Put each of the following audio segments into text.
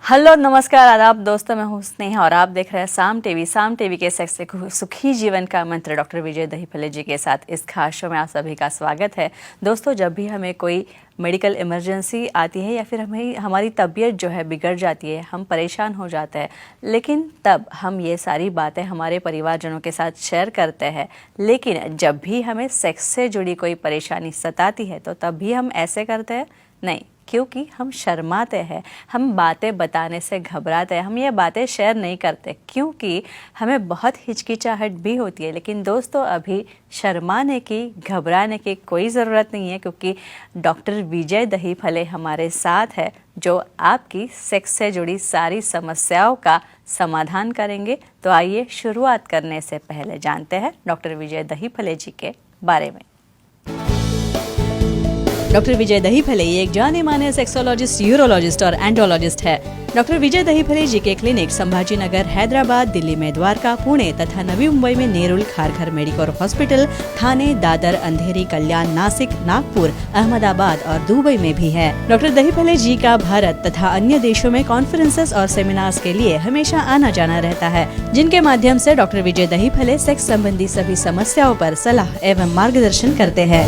Hello नमस्कार आदाब दोस्तों, मैं हूँ स्नेहा और आप देख रहे हैं साम टीवी के सेक्स से सुखी जीवन का मंत्र डॉक्टर विजय दहीफले जी के साथ इस खास शो में आप सभी का स्वागत है। दोस्तों, जब भी हमें कोई मेडिकल इमरजेंसी आती है या फिर हमारी तबीयत जो है बिगड़ जाती है, हम परेशान हो जाते हैं, लेकिन तब हम ये सारी बातें हमारे परिवारजनों के साथ शेयर करते हैं। लेकिन जब भी हमें सेक्स से जुड़ी कोई परेशानी सताती है तो तब भी हम ऐसे करते हैं नहीं, क्योंकि हम शर्माते हैं, हम बातें बताने से घबराते हैं, हम ये बातें शेयर नहीं करते क्योंकि हमें बहुत हिचकिचाहट भी होती है। लेकिन दोस्तों, अभी शर्माने की, घबराने की कोई ज़रूरत नहीं है, क्योंकि डॉक्टर विजय दहीफले हमारे साथ है जो आपकी सेक्स से जुड़ी सारी समस्याओं का समाधान करेंगे। तो आइए शुरुआत करने से पहले जानते हैं डॉक्टर विजय दहीफले जी के बारे में। डॉक्टर विजय दहीफले एक जाने माने सेक्सोलॉजिस्ट, यूरोलॉजिस्ट और एंडोलॉजिस्ट है। डॉक्टर विजय दहीफले जी के क्लिनिक संभाजी नगर, हैदराबाद, दिल्ली में द्वारका, पुणे तथा नवी मुंबई में नेरुल, खारघर मेडिकोर हॉस्पिटल, थाने, दादर, अंधेरी, कल्याण, नासिक, नागपुर, अहमदाबाद और दुबई में भी है। डॉक्टर दहीफले जी का भारत तथा अन्य देशों में कॉन्फ्रेंसेस और सेमिनार्स के लिए हमेशा आना जाना रहता है, जिनके माध्यम से डॉक्टर विजय दहीफले सेक्स संबंधी सभी समस्याओं पर सलाह एवं मार्गदर्शन करते हैं।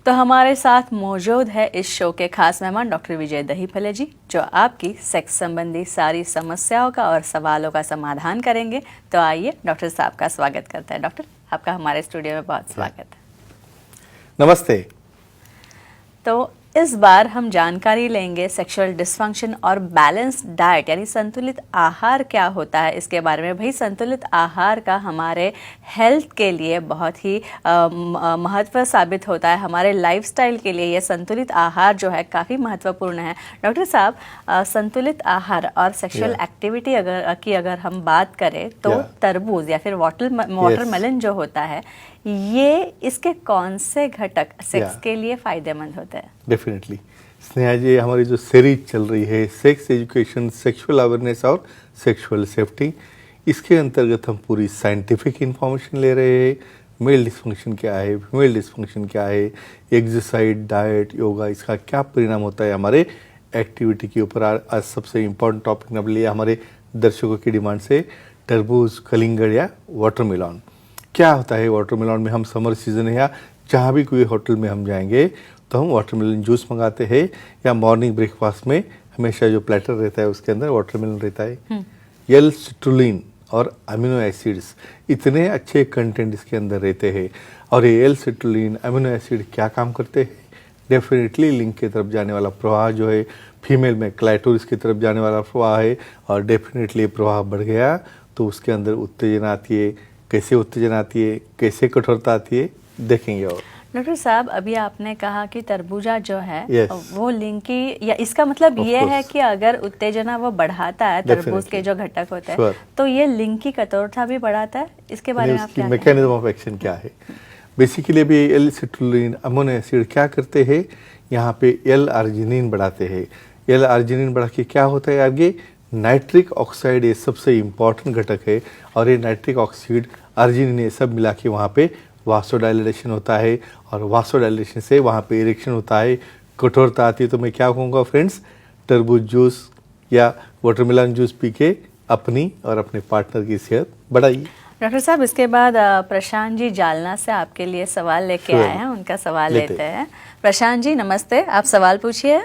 तो हमारे साथ मौजूद है इस शो के खास मेहमान डॉक्टर विजय दहीफले जी, जो आपकी सेक्स संबंधी सारी समस्याओं का और सवालों का समाधान करेंगे। तो आइए डॉक्टर साहब का स्वागत करते हैं। डॉक्टर, आपका हमारे स्टूडियो में बहुत स्वागत है। नमस्ते। तो इस बार हम जानकारी लेंगे सेक्सुअल डिस्फंक्शन और बैलेंस्ड डाइट यानी संतुलित आहार क्या होता है इसके बारे में। भाई, संतुलित आहार का हमारे हेल्थ के लिए बहुत ही महत्व साबित होता है। हमारे लाइफस्टाइल के लिए ये संतुलित आहार जो है काफ़ी महत्वपूर्ण है। डॉक्टर साहब, संतुलित आहार और सेक्सुअल एक्टिविटी अगर हम बात करें तो तरबूज या फिर वाटरमेलन जो होता है, ये इसके कौन से घटक सेक्स के लिए फायदेमंद होते हैं? डेफिनेटली स्नेहा जी, हमारी जो सीरीज चल रही है सेक्स एजुकेशन, सेक्सुअल अवेयरनेस और सेक्सुअल सेफ्टी, इसके अंतर्गत हम पूरी साइंटिफिक इंफॉर्मेशन ले रहे हैं। मेल डिस्फंक्शन क्या है, फीमेल डिस्फंक्शन क्या है, एक्सरसाइज, डाइट, योगा, इसका क्या परिणाम होता है हमारे एक्टिविटी के ऊपर। आज सबसे इम्पोर्टेंट टॉपिक न लिया हमारे दर्शकों की डिमांड से, तरबूज, कलिंगड़ या वाटरमेलन। क्या होता है वाटरमेलन में? हम समर सीजन है या जहाँ भी कोई होटल में हम जाएंगे तो हम वाटरमेलन जूस मंगाते हैं, या मॉर्निंग ब्रेकफास्ट में हमेशा जो प्लेटर रहता है उसके अंदर वाटरमेलन रहता है। एल सिट्रुलिन और अमीनो एसिड्स, इतने अच्छे कंटेंट इसके अंदर रहते हैं। और ये एल सिट्रुलिन, अमीनो एसिड क्या काम करते हैं? डेफिनेटली लिंग की तरफ जाने वाला प्रवाह जो है, फीमेल में क्लाइटोरिस की तरफ जाने वाला प्रवाह है, और डेफिनेटली प्रवाह बढ़ गया तो उसके अंदर उत्तेजना आती है। कैसे उत्तेजना आती है, कैसे कठोरता आती है, देखेंगे। और डॉक्टर साहब, अभी आपने कहा कि तरबूजा जो है वो लिंग की, या इसका मतलब ये है कि अगर उत्तेजना वो बढ़ाता है, तरबूज के जो घटक होते हैं, तो ये लिंग की कठोरता भी बढ़ाता है। इसके बारे में आप क्या कहेंगे? मैकेनिज्म ऑफ एक्शन क्या है? बेसिकली अभी एल सिट्रुलिन, अमीनो एसिड क्या करते हैं, यहाँ पे एल आर्जिनिन बढ़ाते हैं। एल आर्जिनिन बढ़ा के क्या होता है आगे? नाइट्रिक ऑक्साइड, ये सबसे इम्पॉर्टेंट घटक है। और ये नाइट्रिक ऑक्साइड, आर्जिनिन, ये सब मिला के वहाँ पे वासोडाइलेशन होता है, और वासोडाइलेशन से वहाँ पे इरेक्शन होता है, कठोरता आती है। तो मैं क्या कहूँगा फ्रेंड्स, तरबूज जूस या वाटरमेलन जूस पी के अपनी और अपने पार्टनर की सेहत बढ़ाइए। डॉक्टर साहब, इसके बाद प्रशांत जी जालना से आपके लिए सवाल लेके आए हैं, उनका सवाल लेते हैं। प्रशांत जी नमस्ते, आप सवाल पूछिए।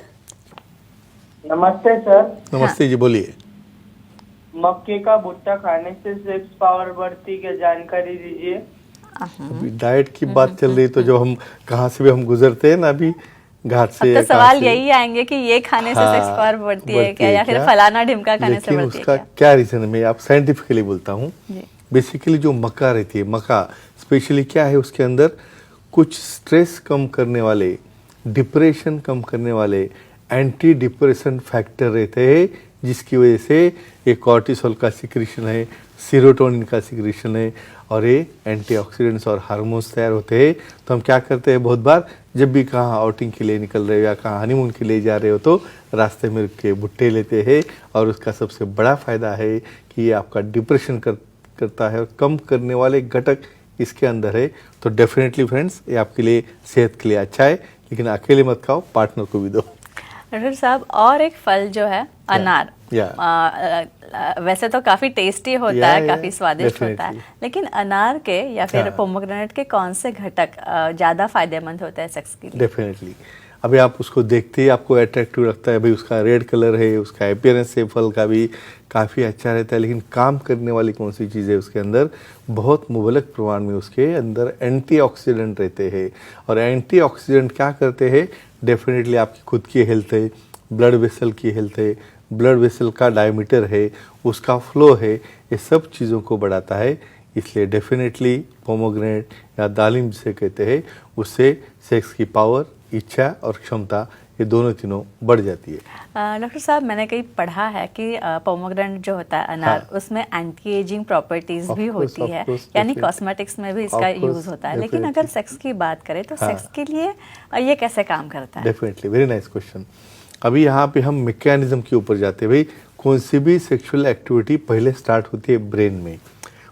नमस्ते सर। नमस्ते जी, बोलिए। मक्के का भुट्टा खाने से सेक्स पावर बढ़ती, क्या जानकारी दीजिए। अभी डाइट की बात चल रही, तो जो हम कहाँ से भी हम गुजरते हैं ना, अभी घाट से, तो सवाल यही आएंगे कि ये खाने से सेक्स पावर बढ़ती है क्या, या फिर फलाना ढिमका खाने से बढ़ती है उसका क्या रीजन है? मैं आप साइंटिफिकली बोलता हूँ। बेसिकली जो मक्का रहती है, मक्का स्पेशली क्या है, उसके अंदर कुछ स्ट्रेस कम करने वाले, डिप्रेशन कम करने वाले एंटी डिप्रेशन फैक्टर रहते हैं, जिसकी वजह से ये कॉर्टिसोल का सिक्रीशन है, सीरोटोनिन का सिक्रीशन है, और ये एंटीऑक्सीडेंट्स और हार्मोन्स तैयार होते हैं। तो हम क्या करते हैं, बहुत बार जब भी कहाँ आउटिंग के लिए निकल रहे हो या कहाँ हनीमून के लिए जा रहे हो तो रास्ते में रुक के भुट्टे लेते हैं। और उसका सबसे बड़ा फ़ायदा है कि ये आपका डिप्रेशन करता है, और कम करने वाले घटक इसके अंदर है। तो डेफिनेटली फ्रेंड्स, ये आपके लिए सेहत के लिए अच्छा है, लेकिन अकेले मत खाओ, पार्टनर को भी दो। डॉक्टर साहब, और एक फल जो है अनार, वैसे तो काफी टेस्टी होता है, काफी स्वादिष्ट होता है, लेकिन अनार के या फिर पोमोग्रेनेट के कौन से घटक ज्यादा फायदेमंद होते हैं सेक्स के लिए? डेफिनेटली अभी आप उसको देखते ही आपको अट्रैक्टिव लगता है, भाई उसका रेड कलर है, उसका अपीयरेंस है फल का भी काफ़ी अच्छा रहता है, लेकिन काम करने वाली कौन सी चीज़ है उसके अंदर, बहुत मुबलक प्रमाण में उसके अंदर एंटीऑक्सीडेंट रहते हैं। और एंटीऑक्सीडेंट क्या करते हैं, डेफिनेटली आपकी खुद की हेल्थ है, ब्लड वेसल की हेल्थ है, ब्लड वेसल का डायमीटर है, उसका फ्लो है, ये सब चीज़ों को बढ़ाता है। इसलिए डेफिनेटली पोमोग्रेनेट या दालिम जिसे कहते हैं, उससे सेक्स की पावर, इच्छा और क्षमता, ये दोनों तीनों बढ़ जाती है। डॉक्टर साहब, मैंने कहीं पढ़ा है कि पोमोग्रेनेट जो होता है अनार, उसमें एंटी एजिंग प्रॉपर्टीज भी होती है, यानी कॉस्मेटिक्स में भी इसका यूज होता है, लेकिन अगर सेक्स की बात करें तो सेक्स के लिए ये कैसे काम करता है? Definitely, very nice question. अभी यहाँ पे हम मैकेनिज्म के ऊपर जाते हैं। भाई कौन सी भी सेक्सुअल एक्टिविटी पहले स्टार्ट होती है ब्रेन में,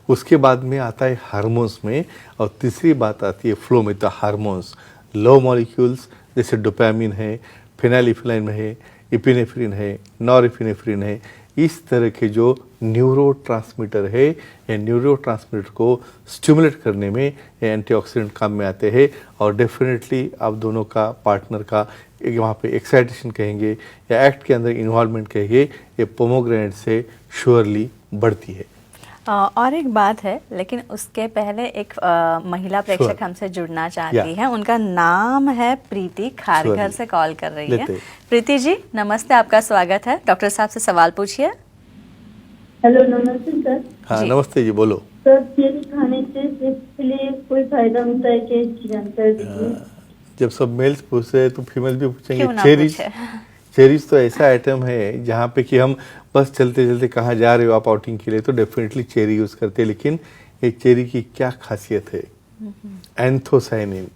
उसके बाद में आता है हार्मोन्स में, और तीसरी बात आती है फ्लो में। तो हार्मोन्स, लो मॉलिक्यूल्स जैसे डोपामिन है, फेनाइलिफिलाइन है, इपिनेफ्रिन है, नॉरएपिनेफ्रिन है, इस तरह के जो न्यूरोट्रांसमीटर है, या न्यूरोट्रांसमीटर को स्टिमुलेट करने में ये एंटीऑक्सीडेंट काम में आते हैं। और डेफिनेटली आप दोनों का पार्टनर का वहाँ पे एक्साइटेशन कहेंगे या एक्ट के अंदर इन्वॉल्वमेंट कहेंगे, ये पोमोग्रेनेट से श्योरली बढ़ती है। और एक बात है, लेकिन उसके पहले एक महिला प्रेक्षक हमसे जुड़ना चाहती है। उनका नाम है प्रीति, खारघर से कॉल कर रही है। प्रीति जी नमस्ते, आपका स्वागत है। डॉक्टर साहब से सवाल पूछिए। हेलो, नमस्ते सर। हाँ नमस्ते जी, बोलो। सर, चेरी खाने से सेक्स के लिए कोई फायदा होता है क्या, इसकी जानकारी दीजिए। जब सब मेल्स पूछ रहे हैं तो फीमेल भी पूछेंगे। चेरीज तो ऐसा आइटम है जहाँ पे कि हम बस चलते चलते कहाँ जा रहे हो आप आउटिंग के लिए, तो डेफिनेटली चेरी यूज करते हैं। लेकिन एक चेरी की क्या खासियत है, एंथोसाइनिन।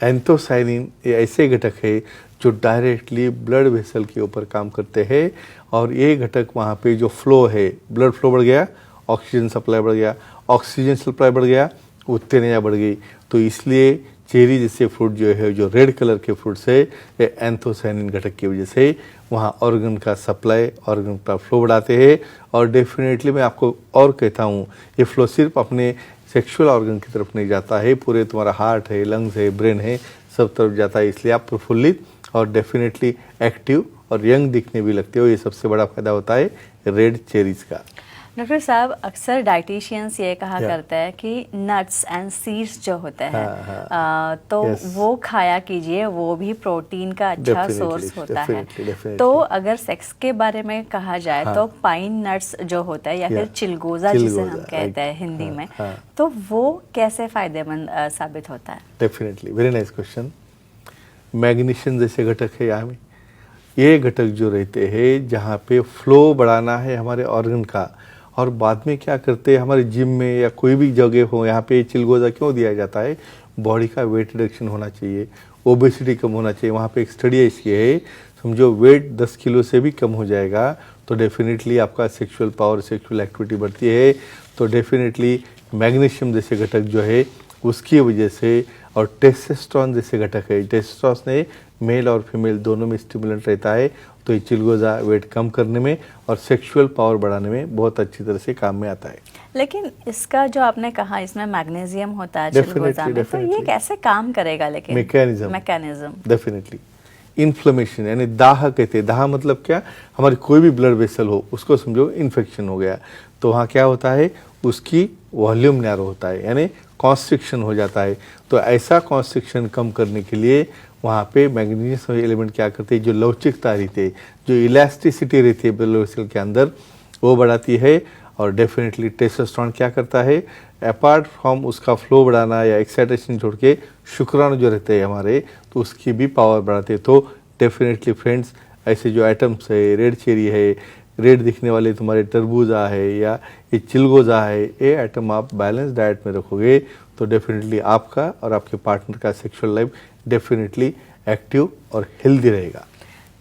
एंथोसाइनिन ये ऐसे घटक है जो डायरेक्टली ब्लड वेसल के ऊपर काम करते हैं, और ये घटक वहाँ पे जो फ्लो है, ब्लड फ्लो बढ़ गया, ऑक्सीजन सप्लाई बढ़ गया, ऑक्सीजन सप्लाई बढ़ गया, उत्तेजना बढ़ गई। तो इसलिए चेरी जैसे फ्रूट जो है, जो रेड कलर के फ्रूट्स है, ये एंथोसाइनिन घटक की वजह से वहाँ ऑर्गन का सप्लाई, ऑर्गन का फ्लो बढ़ाते हैं। और डेफिनेटली मैं आपको और कहता हूँ, ये फ्लो सिर्फ अपने सेक्सुअल ऑर्गन की तरफ नहीं जाता है, पूरे तुम्हारा हार्ट है, लंग्स है, ब्रेन है, सब तरफ जाता है। इसलिए आप प्रफुल्लित और डेफिनेटली एक्टिव और यंग दिखने भी लगते हो। ये सबसे बड़ा फायदा होता है रेड चेरीज का। डॉक्टर साहब, अक्सर डाइटिशियंस ये कहा करते हैं कि नट्स एंड सीड्स जो होते हैं तो वो खाया कीजिए, वो भी प्रोटीन का अच्छा सोर्स होता है। तो अगर सेक्स के बारे में कहा जाए तो पाइन नट्स जो होता है, या फिर चिलगोजा जिसे हम कहते हैं हिंदी में, तो वो कैसे फायदेमंद साबित होता है? Definitely, very nice question. Magnesium जैसे घटक है यहाँ में, ये घटक जो रहते हैं जहाँ पे फ्लो बढ़ाना है हमारे ऑर्गन का, और बाद में क्या करते हैं हमारे जिम में या कोई भी जगह हो, यहाँ पे चिलगोजा क्यों दिया जाता है, बॉडी का वेट रिडक्शन होना चाहिए, ओबेसिटी कम होना चाहिए। वहाँ पे एक स्टडी ऐसी है, समझो वेट 10 किलो से भी कम हो जाएगा तो डेफिनेटली आपका सेक्सुअल पावर, सेक्सुअल एक्टिविटी बढ़ती है। तो डेफिनेटली मैग्नीशियम जैसे घटक जो है उसकी वजह से, और टेस्टोस्टेरोन जैसे घटक है, टेस्टोस्टेरोन ने मेल और फीमेल दोनों में स्टिमुलेंट रहता है, तो ये चिलगोजा वेट कम करने में और सेक्सुअल पावर बढ़ाने में बहुत अच्छी तरह से काम में आता है। लेकिन इसका जो आपने कहा इसमें मैग्नीशियम होता है चिलगोजा में, तो ये कैसे काम करेगा? लेकिन मैकेनिज्म डेफिनेटली इन्फ्लेमेशन, यानी दाह कहते हैं। दाह मतलब क्या, हमारी कोई भी ब्लड वेसल हो उसको समझो इन्फेक्शन हो गया, तो वहाँ क्या होता है, उसकी वॉल्यूम नैरो होता है, यानी कॉन्स्ट्रिक्शन हो जाता है। तो ऐसा कॉन्स्ट्रिक्शन कम करने के लिए वहाँ पे मैग्नीशियम एलिमेंट क्या करते हैं, जो लवचिकता रहती है, जो इलास्टिसिटी रहती है ब्लड वेसल के अंदर, वो बढ़ाती है। और डेफिनेटली टेस्टोस्टेरोन क्या करता है, अपार्ट फ्रॉम उसका फ्लो बढ़ाना या एक्साइटेशन छोड़ के शुक्राणु जो रहते हैं हमारे, तो उसकी भी पावर बढ़ाते हैं। तो डेफिनेटली फ्रेंड्स, ऐसे जो आइटम्स है, रेड चेरी है, रेड दिखने वाले तुम्हारे तरबूजा है या ये चिलगोजा है, ये आइटम आप बैलेंस डाइट में रखोगे तो डेफिनेटली आपका और आपके पार्टनर का सेक्सुअल लाइफ डेफिनेटली एक्टिव और हेल्दी रहेगा।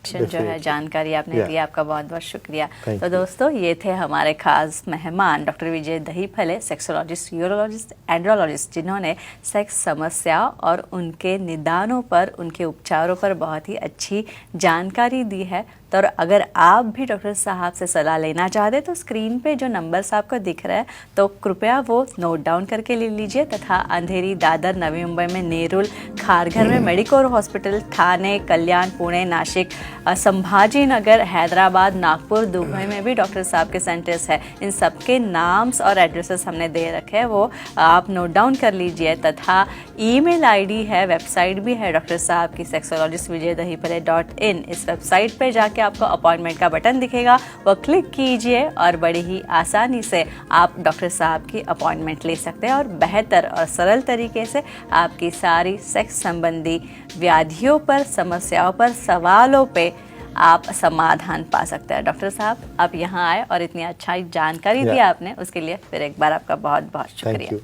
जो है Definitely. जानकारी आपने Yeah. दी, आपका बहुत बहुत शुक्रिया। Thank तो you. दोस्तों, ये थे हमारे खास मेहमान डॉक्टर विजय दहीफले, सेक्सोलॉजिस्ट, यूरोलॉजिस्ट, एंड्रोलॉजिस्ट, जिन्होंने सेक्स समस्याओं और उनके निदानों पर, उनके उपचारों पर बहुत ही अच्छी जानकारी दी है। तो अगर आप भी डॉक्टर साहब से सलाह लेना चाहते तो स्क्रीन पे जो नंबर्स आपको दिख रहा है तो कृपया वो नोट डाउन करके ले लीजिए। तथा अंधेरी, दादर, नवी मुंबई में नेरुल, खारघर में मेडिकोर हॉस्पिटल, ठाणे, कल्याण, पुणे, नासिक, संभाजी नगर, हैदराबाद, नागपुर, दुबई में भी डॉक्टर साहब के सेंटर्स है। इन सबके नाम्स और एड्रेसेस हमने दे रखे हैं, वो आप नोट डाउन कर लीजिए। तथा ईमेल आईडी है, वेबसाइट भी है डॉक्टर साहब की, sexologistvijaydahipale.in। इस वेबसाइट पे जाके आपको अपॉइंटमेंट का बटन दिखेगा, वो क्लिक कीजिए और बड़ी ही आसानी से आप डॉक्टर साहब की अपॉइंटमेंट ले सकते हैं और बेहतर और सरल तरीके से आपकी सारी सेक्स संबंधी व्याधियों पर, समस्याओं पर, सवालों पे आप समाधान पा सकते हैं। डॉक्टर साहब, आप यहाँ आए और इतनी अच्छा जानकारी दी Yeah. आपने, उसके लिए फिर एक बार आपका बहुत बहुत थैंक शुक्रिया। यू।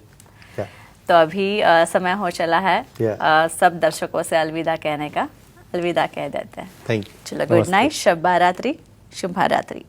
या तो अभी समय हो चला है Yeah. सब दर्शकों से अलविदा कहने का, अलविदा कह देते हैं। Thank you. चलो, गुड नाइट, शब्बा रात्रि, शुभ रात्रि।